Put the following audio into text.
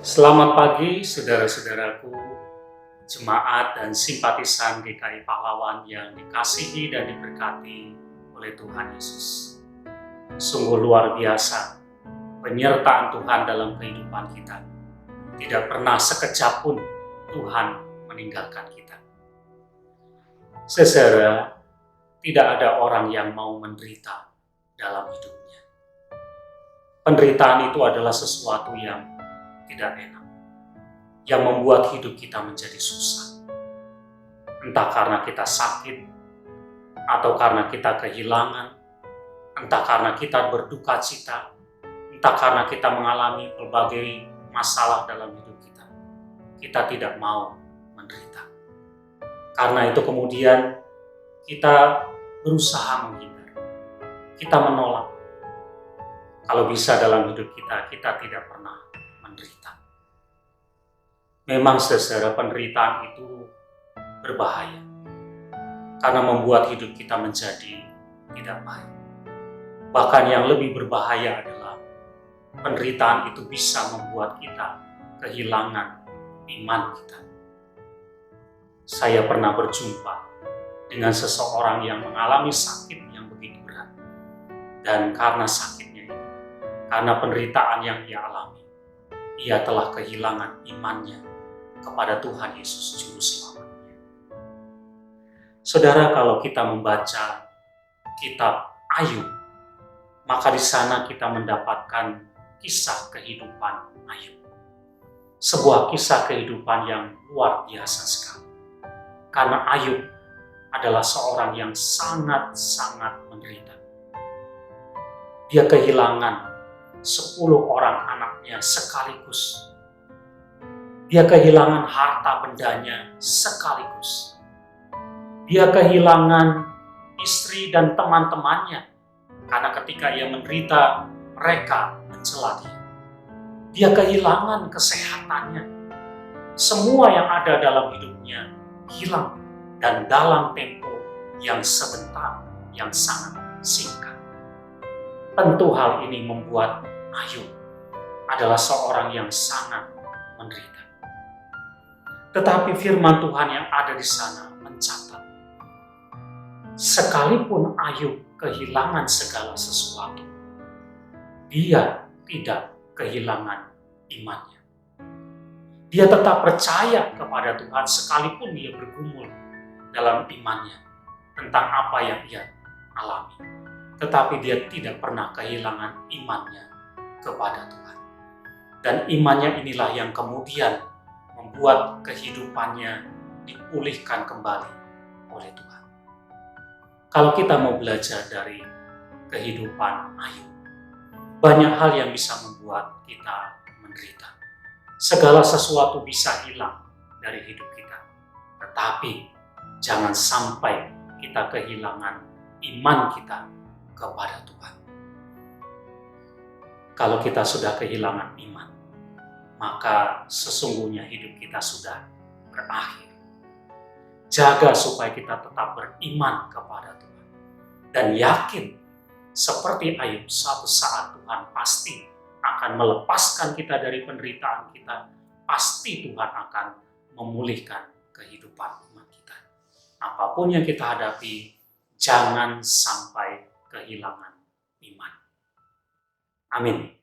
Selamat pagi, saudara-saudaraku, jemaat dan simpatisan GKI Pahlawan yang dikasihi dan diberkati oleh Tuhan Yesus. Sungguh luar biasa penyertaan Tuhan dalam kehidupan kita. Tidak pernah sekejap pun Tuhan meninggalkan kita. Saudara, tidak ada orang yang mau menderita dalam hidupnya. Penderitaan itu adalah sesuatu yang tidak enak, yang membuat hidup kita menjadi susah. Entah karena kita sakit, atau karena kita kehilangan, entah karena kita berduka cita, entah karena kita mengalami berbagai masalah dalam hidup kita. Kita tidak mau menderita. Karena itu kemudian kita berusaha menghindar. Kita menolak. Kalau bisa dalam hidup kita, kita tidak pernah menderita. Memang saudara, penderitaan itu berbahaya karena membuat hidup kita menjadi tidak baik. Bahkan yang lebih berbahaya adalah penderitaan itu bisa membuat kita kehilangan iman kita. Saya pernah berjumpa dengan seseorang yang mengalami sakit yang begitu berat, dan karena sakitnya ini, karena penderitaan yang ia alami, ia telah kehilangan imannya kepada Tuhan Yesus Juru Selamatnya. Saudara, kalau kita membaca kitab Ayub, maka di sana kita mendapatkan kisah kehidupan Ayub. Sebuah kisah kehidupan yang luar biasa sekali. Karena Ayub adalah seorang yang sangat-sangat menderita. Dia kehilangan 10 orang anaknya sekaligus. Dia kehilangan harta bendanya sekaligus. Dia kehilangan istri dan teman-temannya karena ketika ia menderita, mereka mencela dia. Dia kehilangan kesehatannya. Semua yang ada dalam hidupnya hilang, dan dalam tempo yang sebentar, yang sangat singkat. Tentu hal ini membuat Ayub adalah seorang yang sangat menderita. Tetapi firman Tuhan yang ada di sana mencatat, sekalipun Ayub kehilangan segala sesuatu, dia tidak kehilangan imannya. Dia tetap percaya kepada Tuhan sekalipun dia bergumul dalam imannya tentang apa yang ia alami. Tetapi dia tidak pernah kehilangan imannya kepada Tuhan. Dan imannya inilah yang kemudian membuat kehidupannya dipulihkan kembali oleh Tuhan. Kalau kita mau belajar dari kehidupan Ayub, banyak hal yang bisa membuat kita menderita. Segala sesuatu bisa hilang dari hidup kita, tetapi jangan sampai kita kehilangan iman kita kepada Tuhan. Kalau kita sudah kehilangan iman, maka sesungguhnya hidup kita sudah berakhir. Jaga supaya kita tetap beriman kepada Tuhan, dan yakin seperti Ayub, suatu saat Tuhan pasti akan melepaskan kita dari penderitaan kita. Pasti Tuhan akan memulihkan kehidupan iman kita. Apapun yang kita hadapi, jangan sampai kehilangan iman. Amin.